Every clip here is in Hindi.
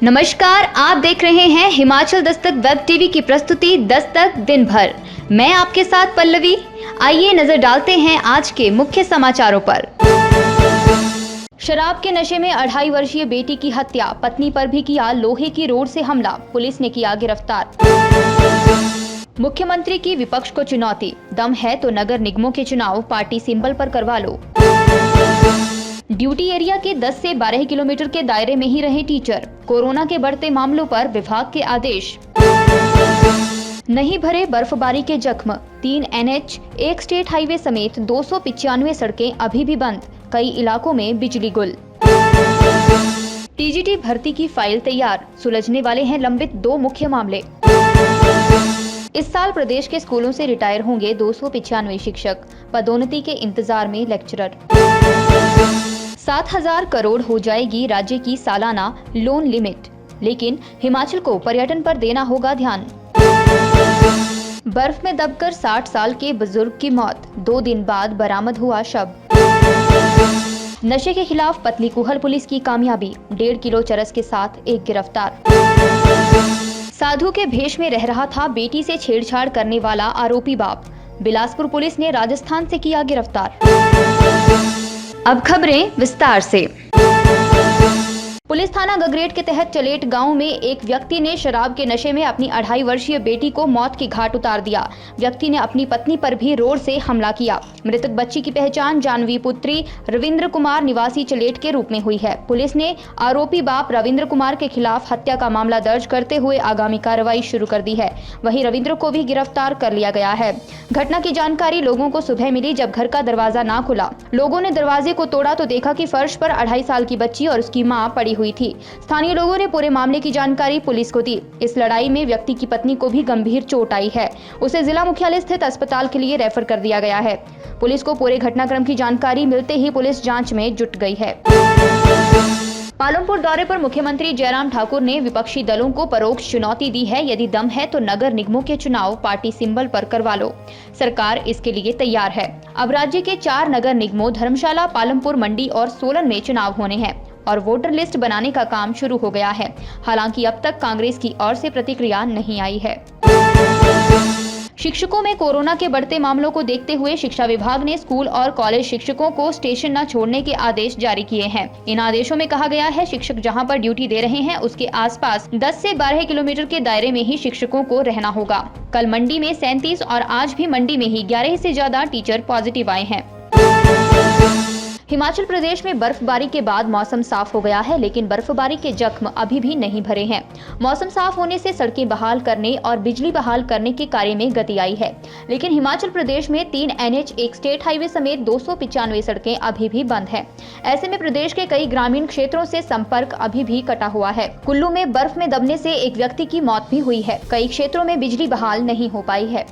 नमस्कार, आप देख रहे हैं हिमाचल दस्तक वेब टीवी की प्रस्तुति दस्तक दिन भर। मैं आपके साथ पल्लवी। आइए नजर डालते हैं आज के मुख्य समाचारों पर। शराब के नशे में 2.5 वर्षीय बेटी की हत्या, पत्नी पर भी किया लोहे की रोड से हमला, पुलिस ने किया गिरफ्तार। मुख्यमंत्री की विपक्ष को चुनौती, दम है तो नगर निगमों के चुनाव पार्टी सिंबल पर करवा लो। ड्यूटी एरिया के 10 से 12 किलोमीटर के दायरे में ही रहे टीचर, कोरोना के बढ़ते मामलों पर विभाग के आदेश। नहीं भरे बर्फबारी के जख्म, 3 NH, 1 स्टेट हाईवे समेत 295 सड़कें अभी भी बंद, कई इलाकों में बिजली गुल। TGT भर्ती की फाइल तैयार, सुलझने वाले हैं लंबित 2 मुख्य मामले। इस साल प्रदेश के स्कूलों से रिटायर होंगे 295 शिक्षक, पदोन्नति के इंतजार में लेक्चरर। 7,000 करोड़ हो जाएगी राज्य की सालाना लोन लिमिट, लेकिन हिमाचल को पर्यटन पर देना होगा ध्यान। बर्फ में दबकर 60 साल के बुजुर्ग की मौत, 2 दिन बाद बरामद हुआ शव। नशे के खिलाफ पतलीकूहल पुलिस की कामयाबी, 1.5 किलो चरस के साथ एक गिरफ्तार। साधु के भेष में रह रहा था बेटी से छेड़छाड़ करने वाला आरोपी बाप, बिलासपुर पुलिस ने राजस्थान से किया गिरफ्तार। अब खबरें विस्तार से। पुलिस थाना गगरेट के तहत चलेट गांव में एक व्यक्ति ने शराब के नशे में अपनी 2.5 वर्षीय बेटी को मौत की घाट उतार दिया। व्यक्ति ने अपनी पत्नी पर भी रोड से हमला किया। मृतक बच्ची की पहचान जानवी पुत्री रविंद्र कुमार निवासी चलेट के रूप में हुई है। पुलिस ने आरोपी बाप रविंद्र कुमार के खिलाफ हत्या का मामला दर्ज करते हुए आगामी कार्रवाई शुरू कर दी है। वहीं रविंद्र को भी गिरफ्तार कर लिया गया है। घटना की जानकारी लोगों को सुबह मिली जब घर का दरवाजा ना खुला। लोगों ने दरवाजे को तोड़ा तो देखा कि फर्श पर 2.5 साल की बच्ची और उसकी मां पड़ी हुई थी। स्थानीय लोगों ने पूरे मामले की जानकारी पुलिस को दी। इस लड़ाई में व्यक्ति की पत्नी को भी गंभीर चोट आई है। उसे जिला मुख्यालय स्थित अस्पताल के लिए रेफर कर दिया गया है। पुलिस को पूरे घटनाक्रम की जानकारी मिलते ही पुलिस जांच में जुट गई है। पालमपुर दौरे पर मुख्यमंत्री जयराम ठाकुर ने विपक्षी दलों को परोक्ष चुनौती दी है, यदि दम है तो नगर निगमों के चुनाव पार्टी सिंबल पर करवा लो। सरकार इसके लिए तैयार है। अब राज्य के 4 नगर निगमों धर्मशाला, पालमपुर, मंडी और सोलन में चुनाव होने हैं और वोटर लिस्ट बनाने का काम शुरू हो गया है। हालांकि अब तक कांग्रेस की ओर से प्रतिक्रिया नहीं आई है। शिक्षकों में कोरोना के बढ़ते मामलों को देखते हुए शिक्षा विभाग ने स्कूल और कॉलेज शिक्षकों को स्टेशन न छोड़ने के आदेश जारी किए हैं। इन आदेशों में कहा गया है, शिक्षक जहां पर ड्यूटी दे रहे हैं उसके आसपास 10 से 12 किलोमीटर के दायरे में ही शिक्षकों को रहना होगा। कल मंडी में 37 और आज भी मंडी में ही 11 से ज्यादा टीचर पॉजिटिव आए हैं। हिमाचल प्रदेश में बर्फबारी के बाद मौसम साफ हो गया है, लेकिन बर्फबारी के जख्म अभी भी नहीं भरे हैं। मौसम साफ होने से सड़कें बहाल करने और बिजली बहाल करने के कार्य में गति आई है, लेकिन हिमाचल प्रदेश में 3 NH, 1 स्टेट हाईवे समेत 295 सड़कें अभी भी बंद हैं। ऐसे में प्रदेश के कई ग्रामीण क्षेत्रों से संपर्क अभी भी कटा हुआ है। कुल्लू में बर्फ में दबने से एक व्यक्ति की मौत भी हुई है। कई क्षेत्रों में बिजली बहाल नहीं हो पाई है।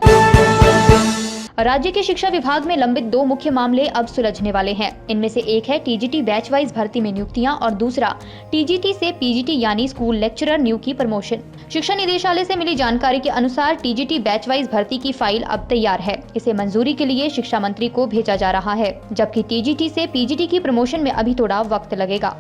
राज्य के शिक्षा विभाग में लंबित 2 मुख्य मामले अब सुलझने वाले हैं। इनमें से एक है TGT बैच वाइज भर्ती में नियुक्तियां और दूसरा TGT से PGT यानी स्कूल लेक्चरर न्यू की प्रमोशन। शिक्षा निदेशालय से मिली जानकारी के अनुसार TGT बैच वाइज भर्ती की फाइल अब तैयार है। इसे मंजूरी के लिए शिक्षा मंत्री को भेजा जा रहा है, जबकि TGT से PGT की प्रमोशन में अभी थोड़ा वक्त लगेगा।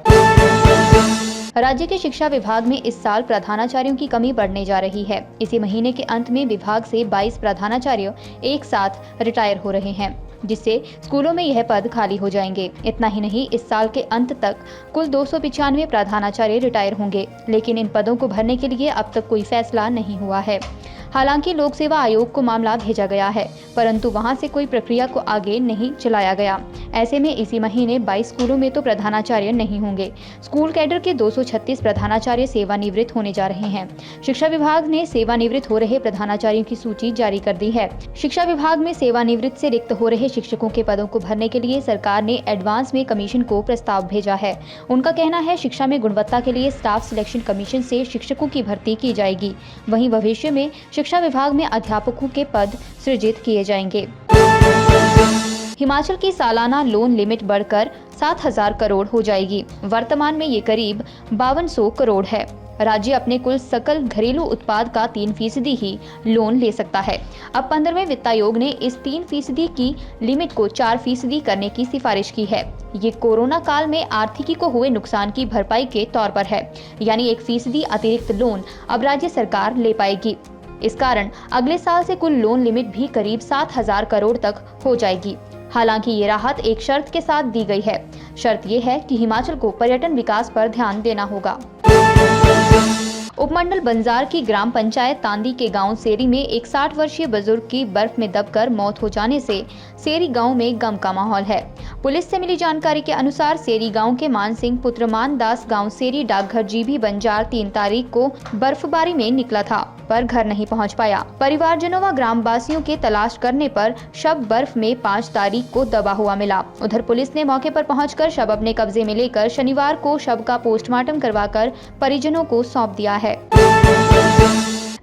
राज्य के शिक्षा विभाग में इस साल प्रधानाचार्यों की कमी बढ़ने जा रही है। इसी महीने के अंत में विभाग से 22 प्रधानाचार्य एक साथ रिटायर हो रहे हैं, जिससे स्कूलों में यह पद खाली हो जाएंगे। इतना ही नहीं, इस साल के अंत तक कुल 295 प्रधानाचार्य रिटायर होंगे, लेकिन इन पदों को भरने के लिए अब तक कोई फैसला नहीं हुआ है। हालांकि लोक सेवा आयोग को मामला भेजा गया है, परंतु वहां से कोई प्रक्रिया को आगे नहीं चलाया गया। ऐसे में इसी महीने 22 स्कूलों में तो प्रधानाचार्य नहीं होंगे। स्कूल कैडर के 236 प्रधानाचार्य सेवानिवृत्त होने जा रहे हैं। शिक्षा विभाग ने सेवानिवृत्त हो रहे प्रधानाचार्यों की सूची जारी कर दी है। शिक्षा विभाग में सेवानिवृत्त से रिक्त हो रहे शिक्षकों के पदों को भरने के लिए सरकार ने एडवांस में कमीशन को प्रस्ताव भेजा है। उनका कहना है, शिक्षा में गुणवत्ता के लिए स्टाफ सिलेक्शन कमीशन से शिक्षकों की भर्ती की जाएगी। वहीं भविष्य में शिक्षा विभाग में अध्यापकों के पद सृजित किए जाएंगे। हिमाचल की सालाना लोन लिमिट बढ़कर 7,000 करोड़ हो जाएगी। वर्तमान में ये करीब 5200 करोड़ है। राज्य अपने कुल सकल घरेलू उत्पाद का 3% ही लोन ले सकता है। अब 15वें वित्त आयोग ने इस 3% की लिमिट को 4% करने की सिफारिश की है। ये कोरोना काल में आर्थिकी को हुए नुकसान की भरपाई के तौर पर है, यानी 1% अतिरिक्त लोन अब राज्य सरकार ले पाएगी। इस कारण अगले साल से कुल लोन लिमिट भी करीब 7,000 करोड़ तक हो जाएगी। हालांकि ये राहत एक शर्त के साथ दी गई है। शर्त ये है कि हिमाचल को पर्यटन विकास पर ध्यान देना होगा। उपमंडल बंजार की ग्राम पंचायत तांदी के गांव सेरी में एक 60 वर्षीय बुजुर्ग की बर्फ में दबकर मौत हो जाने से सेरी गांव में गम का माहौल है। पुलिस से मिली जानकारी के अनुसार सेरी गांव के मान सिंह पुत्र मानदास गांव सेरी डाकघर जीबी बंजार 3 तारीख को बर्फबारी में निकला था, पर घर नहीं पहुंच पाया। परिवारजनों व ग्रामवासियों के तलाश करने पर शव बर्फ में 5 तारीख को दबा हुआ मिला। उधर पुलिस ने मौके पर पहुंचकर शव अपने कब्जे में लेकर शनिवार को शव का पोस्टमार्टम करवाकर परिजनों को सौंप दिया है।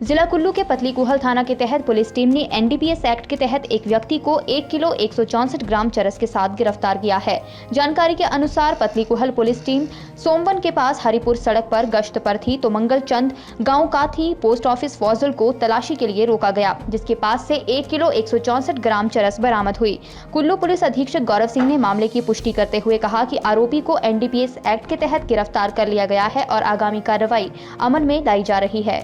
जिला कुल्लू के पतलीकूहल थाना के तहत पुलिस टीम ने एनडीपीएस एक्ट के तहत एक व्यक्ति को 1 किलो 164 ग्राम चरस के साथ गिरफ्तार किया है। जानकारी के अनुसार पतलीकूहल पुलिस टीम सोमवन के पास हरिपुर सड़क पर गश्त पर थी तो मंगल चंद गांव का थी पोस्ट ऑफिस फौजल को तलाशी के लिए रोका गया, जिसके पास से 1 किलो 164 ग्राम चरस बरामद हुई। कुल्लू पुलिस अधीक्षक गौरव सिंह ने मामले की पुष्टि करते हुए कहा कि आरोपी को एनडीपीएस एक्ट के तहत गिरफ्तार कर लिया गया है और आगामी कार्रवाई अमल में लाई जा रही है।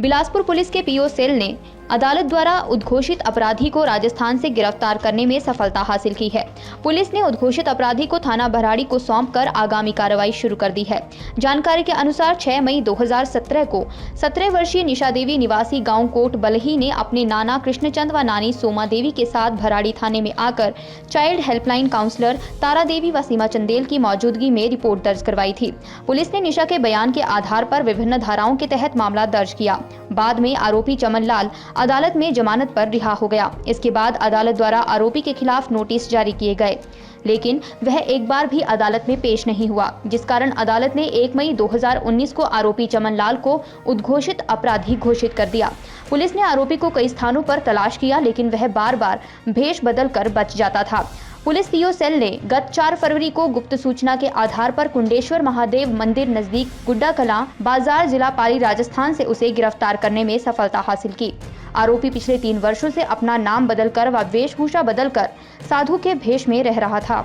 बिलासपुर पुलिस के पीओ सेल ने अदालत द्वारा उद्घोषित अपराधी को राजस्थान से गिरफ्तार करने में सफलता हासिल की है। पुलिस ने उद्घोषित अपराधी को थाना भराड़ी को सौंपकर आगामी कार्रवाई शुरू कर दी है। जानकारी के अनुसार 6 मई 2017 को 17 वर्षीय निशा देवी निवासी गांव कोट बलही ने अपने नाना कृष्णचंद व नानी सोमा देवी के साथ भराड़ी थाने में आकर चाइल्ड हेल्पलाइन काउंसलर तारा देवी व सीमा चंदेल की मौजूदगी में रिपोर्ट दर्ज करवाई थी। पुलिस ने निशा के बयान के आधार पर विभिन्न धाराओं के तहत मामला दर्ज किया। बाद में आरोपी चमन लाल अदालत में जमानत पर रिहा हो गया। इसके बाद अदालत द्वारा आरोपी के खिलाफ नोटिस जारी किए गए, लेकिन वह एक बार भी अदालत में पेश नहीं हुआ, जिस कारण अदालत ने 1 मई 2019 को आरोपी चमन लाल को उद्घोषित अपराधी घोषित कर दिया। पुलिस ने आरोपी को कई स्थानों पर तलाश किया, लेकिन वह बार बार भेष बदल कर बच जाता था। पुलिस पीओ सेल ने गत 4 फरवरी को गुप्त सूचना के आधार पर कुंडेश्वर महादेव मंदिर नजदीक गुड्डा कलां बाजार जिला पाली राजस्थान से उसे गिरफ्तार करने में सफलता हासिल की। आरोपी पिछले 3 वर्षों से अपना नाम बदलकर व वेशभूषा बदलकर साधु के भेष में रह रहा था।